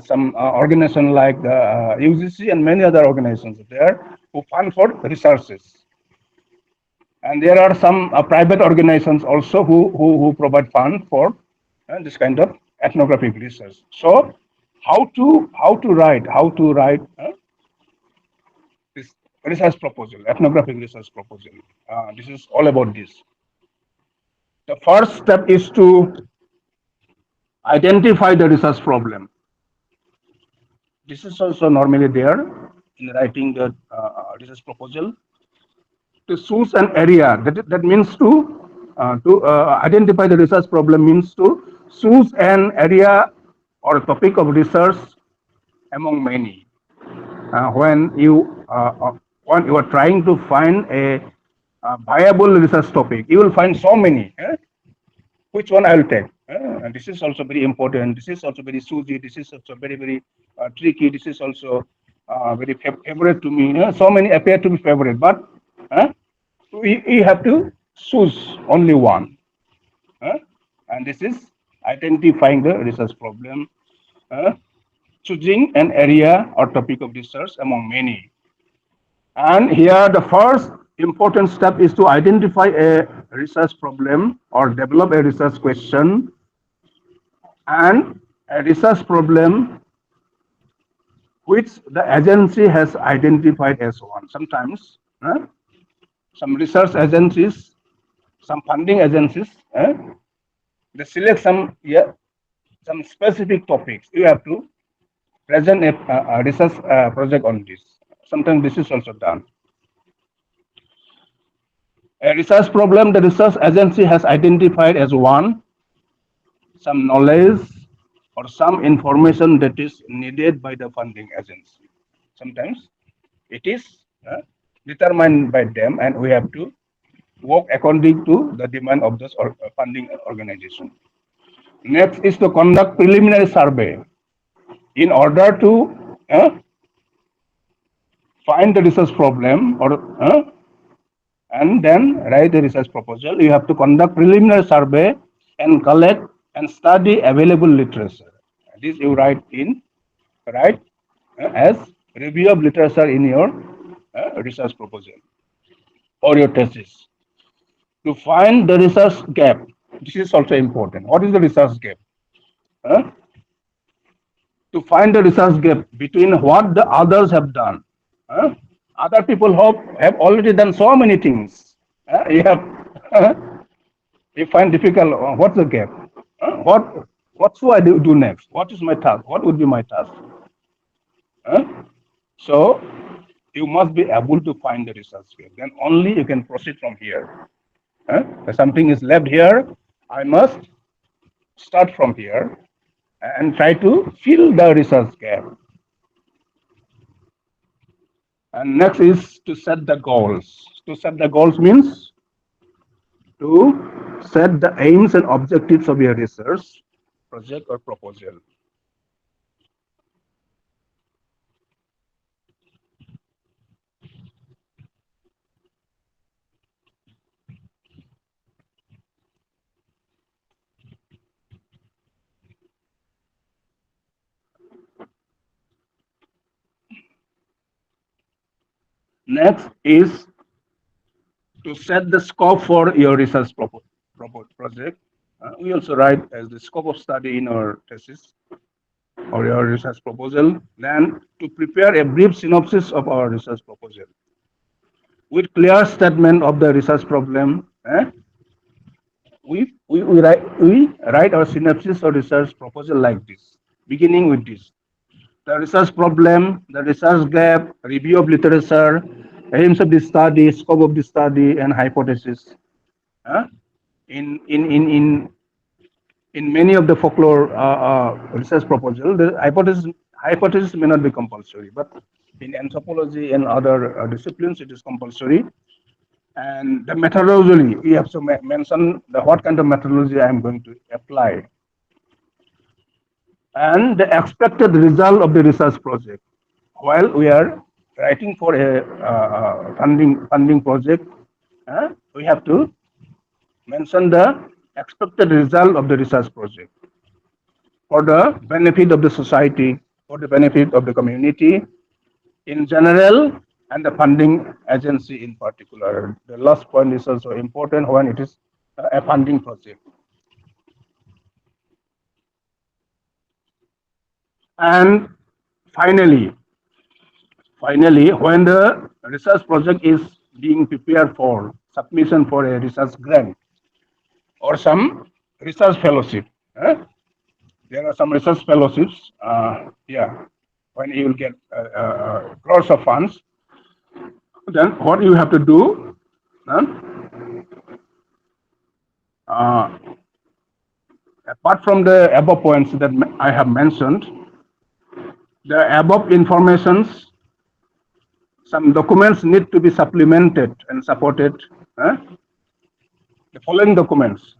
some organization like the UGC and many other organizations there who fund for researches. And there are some private organizations also who provide fund for this kind of ethnographic research. So how to write this research proposal, ethnographic research proposal. This is all about this. The first step is to identify the research problem. This is also normally there in writing the research proposal. To choose an area, that means to identify the research problem means to choose an area or a topic of research among many. When you are trying to find a viable research topic, you will find so many. Which one I will take? And this is also very important. This is also very choosy. This is also very tricky. This is also very favorite to me. So many appear to be favorite, but we have to choose only one. And this is identifying the research problem, choosing an area or topic of research among many. And here the first important step is to identify a research problem or develop a research question and a research problem which the agency has identified as one. Sometimes some research agencies, some funding agencies, they select some specific topics. You have to present a research project on this. Sometimes this is also done. A research problem the research agency has identified as one, some knowledge or some information that is needed by the funding agency. Sometimes it is determined by them, and we have to work according to the demand of this funding organization. Next is to conduct preliminary survey in order to find the research problem or and then write the research proposal. You have to conduct preliminary survey and collect and study available literature. This you write as review of literature in your research proposal or your thesis. To find the research gap, this is also important. What is the research gap? To find the research gap between what the others have done. Other people have already done so many things. You find difficult. What's the gap? What should I do next? What is my task? What would be my task? So you must be able to find the research gap. Then only you can proceed from here. If something is left here, I must start from here and try to fill the research gap. And next is to set the goals. To set the goals means to set the aims and objectives of your research project or proposal. Next is to set the scope for your research project. We also write as the scope of study in our thesis or your research proposal. Then to prepare a brief synopsis of our research proposal with clear statement of the research problem. We write our synopsis or research proposal like this, beginning with this: the research problem, the research gap, review of literature, aims of the study, scope of the study, and hypothesis. Uh, in in in in in many of the folklore research proposal, the hypothesis may not be compulsory, but in anthropology and other disciplines, it is compulsory. And the methodology, we have to mention what kind of methodology I am going to apply, and the expected result of the research project. While we are writing for a funding project, we have to mention the expected result of the research project for the benefit of the society, for the benefit of the community in general, and the funding agency in particular. The last point is also important when it is a funding project. And finally, when the research project is being prepared for submission for a research grant or some research fellowship, there are some research fellowships, when you will get crores of funds, then what you have to do, apart from the above points that I have mentioned, the above informations, some documents need to be supplemented and supported. The following documents.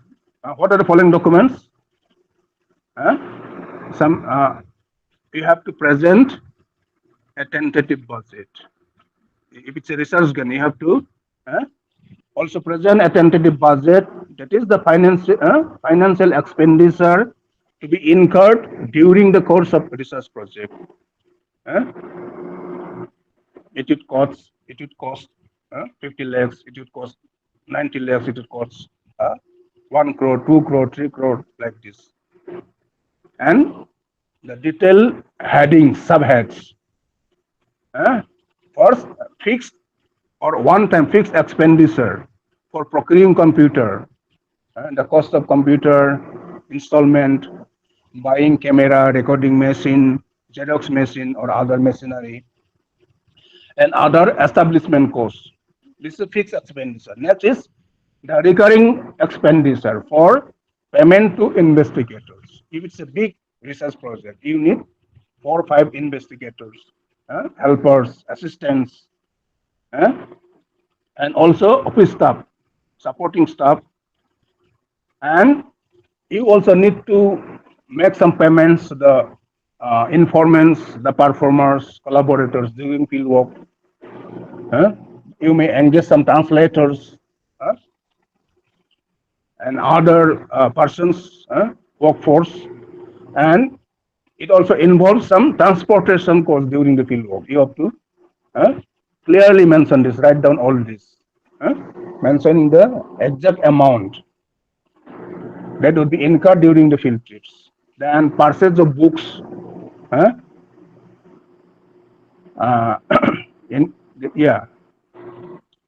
What are the following documents? You have to present a tentative budget. If it's a research grant, you have to also present a tentative budget. That is the financial expenditure to be incurred during the course of research project. It would cost 50 lakhs. It would cost 90 lakhs. It would cost 1 crore, 2 crore, 3 crore, like this. And the detailed headings, subheads. First, fixed or one-time fixed expenditure for procuring computer, the cost of computer, installment, buying camera, recording machine, Xerox machine or other machinery, and other establishment costs. This is a fixed expenditure. Next is the recurring expenditure for payment to investigators. If it's a big research project, you need 4 or 5 investigators, helpers, assistants, and also office staff, supporting staff. And you also need to make some payments to the informants, the performers, collaborators doing field work. You may engage some translators and other persons, workforce, and it also involves some transportation costs during the field work. You have to clearly mention this, write down all this, mentioning the exact amount that would be incurred during the field trips. Then purchase of books,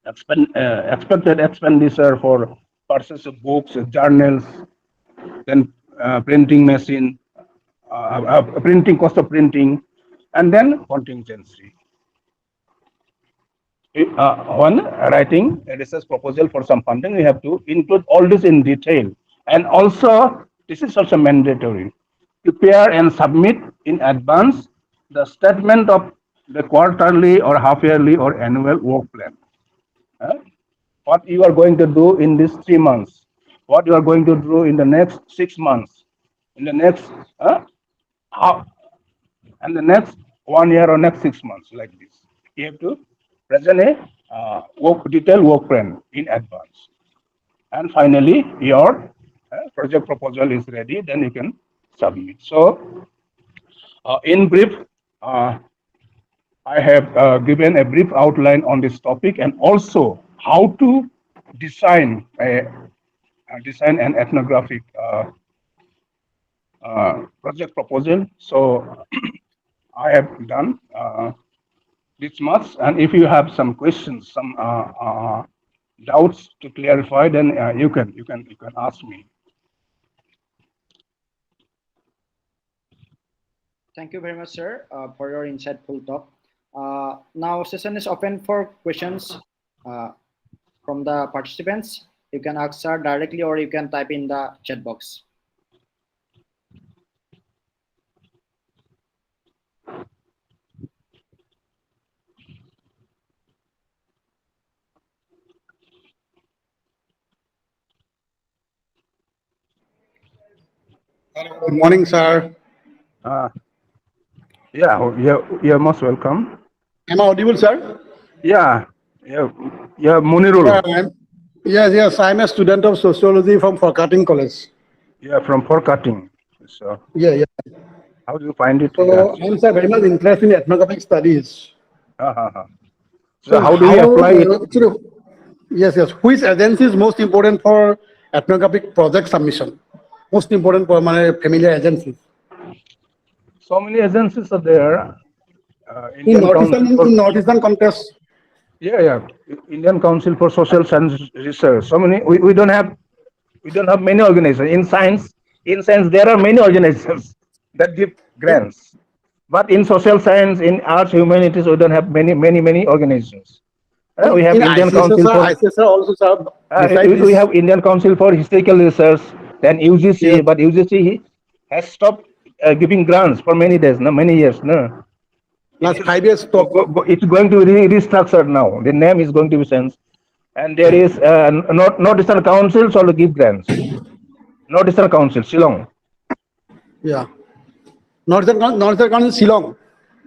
expected expenditure for purchase of books, journals, then printing machine, printing cost of printing, and then contingency. When writing a research proposal for some funding, we have to include all this in detail. And also, this is also mandatory. Prepare and submit in advance the statement of the quarterly or half-yearly or annual work plan. what you are going to do in these 3 months, what you are going to do in the next 6 months, in the next how, and the next 1 year or next 6 months, like this. You have to present a detailed work plan in advance. And finally, your project proposal is ready, then you can submit. So, in brief, uh, I have given a brief outline on this topic and also how to design design an ethnographic project proposal. So I have done this much, and if you have some questions, some doubts to clarify, then you can ask me. Thank you very much, sir, for your insightful talk. Now, session is open for questions uh, from the participants. You can ask sir directly or you can type in the chat box. Good morning, sir. Uh, you're most welcome. Am I audible, sir? Yeah, yeah, yeah, Yeah, Munirul. yes. I'm a student of sociology from Forcutting College. Yeah, from cutting. So, Yeah. how do you find it? Yeah. So I'm sir, very much interested in ethnographic studies. So, So how do we how, apply it? actually, yes. Which agency is most important for ethnographic project submission? Most important for my familiar agencies. So many agencies are there. In Indian northeastern Council for in northeastern context. yeah. Indian Council for Social Science Research. So many. We don't have many organizations in science. In science, there are many organizations that give grants. But in social science, in arts, humanities, we don't have many organizations. We have In Indian ICSSR, Council for ICSSR also, sir, uh, beside we this, have Indian Council for Historical Research, then yes, UGC, but UGC has stopped giving grants for many days, no, many years. No, it last is 5 years stop. it's going to be restructured now. The name is going to be changed, and there is Northeastern Council also give grants. Northeastern Council, Shillong. Yeah. Northeastern context, Shillong.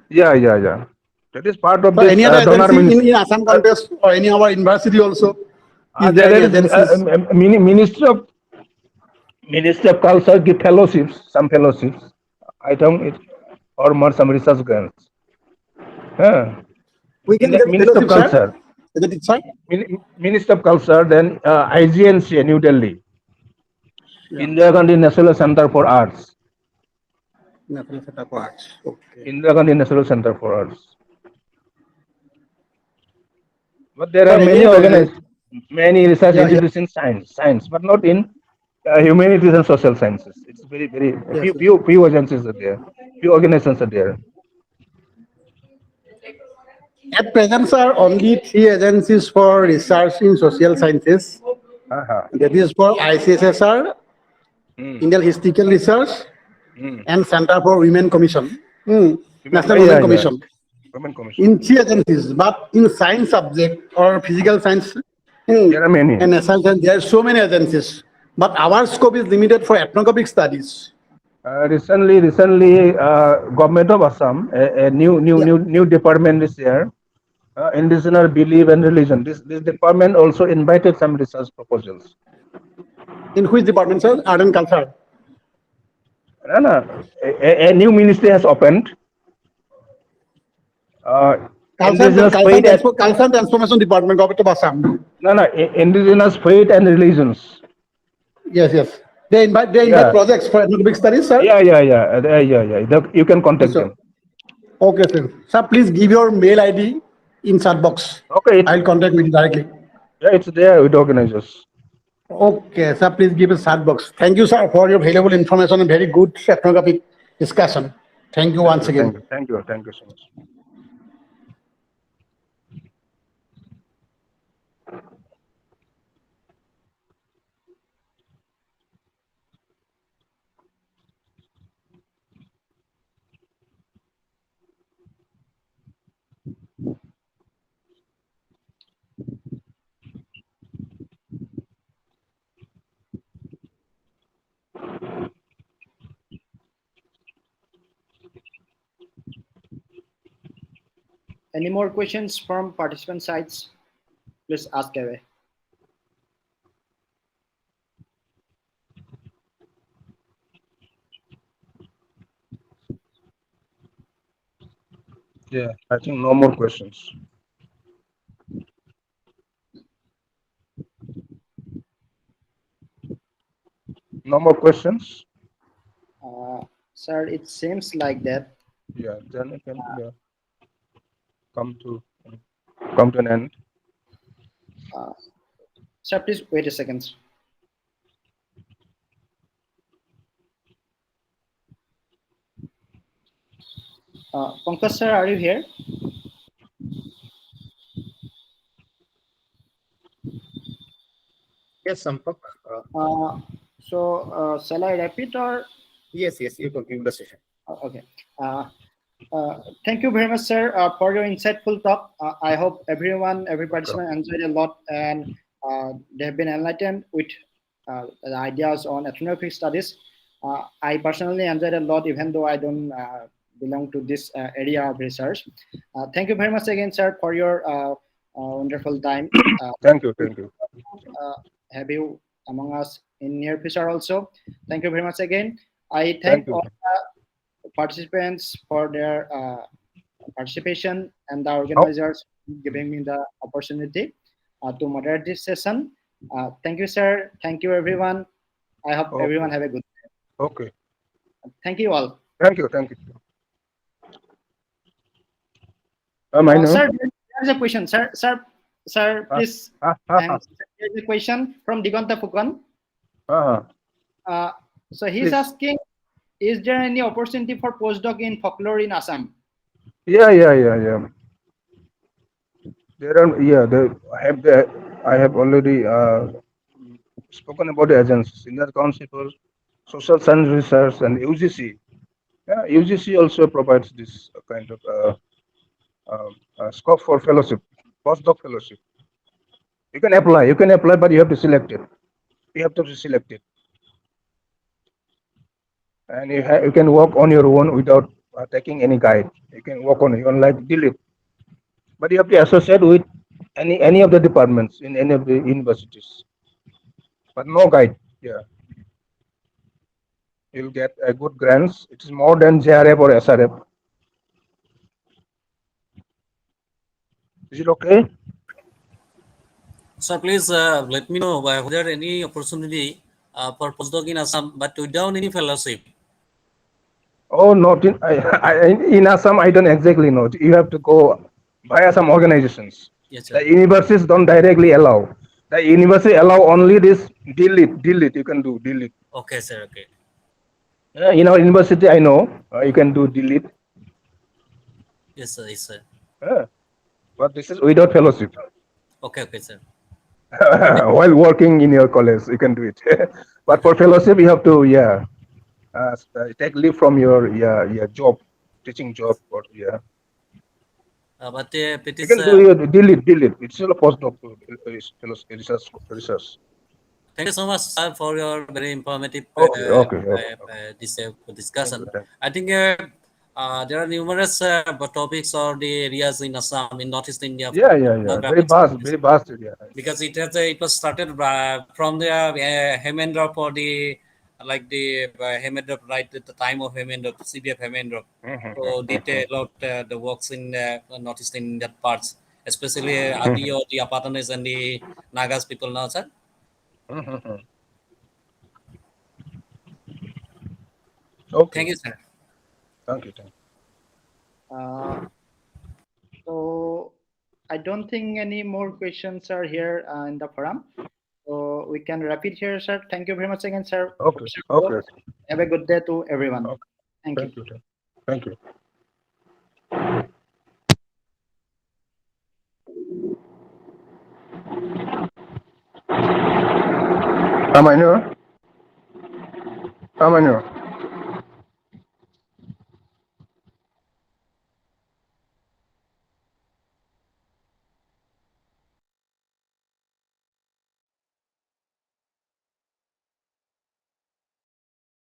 Yeah. That is part of So this any other donor agency ministry. in Assam context or any our university also? Is there There any is agencies? Ministry of Culture give fellowships, some fellowships. I think it or more some research grants. Uh, We in can the get Ministry of fellowship, sir. Culture, Is it sir? Ministry of Culture, then IGNC, New Delhi, Yeah. Indira Gandhi National Center for Arts, National Center for Arts. Okay. Indira Gandhi National Center for Arts. But there are Sir, many again, organized, many research yeah. institutes in science, but not in humanities and social sciences. It's very Yes. few agencies are there, few organizations are there. At present, sir, only 3 agencies for research in social sciences. Uh-huh. That is for ICSSR, Mm, Indian Historical Research, mm. and Center for Women Commission. National Yeah, Women yeah. Commission. Women Commission. In 3 agencies, but in science subject or physical science There are many. and national science, there are so many agencies. But our scope is limited for ethnographic studies. Recently, government of Assam, a Yeah. new department is there. Indigenous belief and religion. This department also invited some research proposals. In which department, sir? Art and culture. No. A new ministry has opened. Indigenous faith and Culture and Transformation Department, Government of Assam. indigenous faith and religions. Yes. They invite Yeah, projects for ethnographic studies, sir. yeah. You can Yes, contact sir. them. Okay, sir. Sir, please give your mail ID in chat box. Okay, I'll contact with you directly. it's there with organizers. Okay, sir, please give a chat box. Thank you, sir, for your valuable information and very good ethnographic discussion. Thank you once again. Thank you so much. Any more questions from participant sides? Please ask away. Yeah, I think no more questions. No more questions? Sir, it seems like that. Yeah, then it can come to an end. Sir, please wait a second. Pankaj sir, are you here? Yes, Champak. Shall I repeat or? Yes, you can give the session. Okay. Thank you very much, sir, for your insightful talk. I hope every participant enjoyed a lot, and they have been enlightened with the ideas on ethnographic studies. I personally enjoyed a lot, even though I don't belong to this area of research. Thank you very much again, sir, for your wonderful time. Thank you. Have you among us in near future also. Thank you very much again. I Thank thank you. all the participants for their participation and the organizers giving me the opportunity to moderate this session. Thank you, sir. Thank you, everyone. I hope Okay. everyone have a good day. Okay. Thank you all. Thank you. I know. Sir, there's a question. Sir, please. There's a question from Diganta Fukan. So he's Please. asking, is there any opportunity for postdoc in folklore in Assam? Yeah. There are, I have already spoken about the agencies, Inner Council for Social Science Research and UGC. Yeah, UGC also provides this kind of scope for fellowship, postdoc fellowship. You can apply, but you have to select it. You have to be selected. And you can work on your own without taking any guide. You can work on your own like Dilip. But you have to associate with any of the departments in any of the universities. But no guide. Yeah. You'll get a good grants. It is more than JRF or SRF. Is it okay? So please let me know whether any opportunity for postdoc in Assam, but without any fellowship. Oh, not in Assam. I don't exactly know. You have to go via some organizations. Yes, sir. The universities don't directly allow. The university allow only this delete. You can do delete. Okay, sir. Okay. In our university, I know you can do delete. Yes, sir. Yes, sir. But this is without fellowship. Okay, sir. While working in your college, you can do it. But for fellowship, you have to take leave from your job, teaching job, or But it you is. can do delete. It's still a postdoc research. Thank you so much, sir, for your very informative discussion. Thank you. I think there are numerous topics or the areas in Assam, in Northeast India. Yeah. Very vast area. Because it was started from the Hemendra for the Hemendra right at the time of Hemendra, CBF Hemendra. So detail out the works in Northeast Indian parts, especially Adi or the Apatanis and the Nagas people now, sir. Okay. Thank you, sir. Thank you. So I don't think any more questions are here in the forum. So we can wrap it here, sir. Thank you very much again, sir. Okay. Have a good day to everyone. Okay. Thank you. Thank you. Am I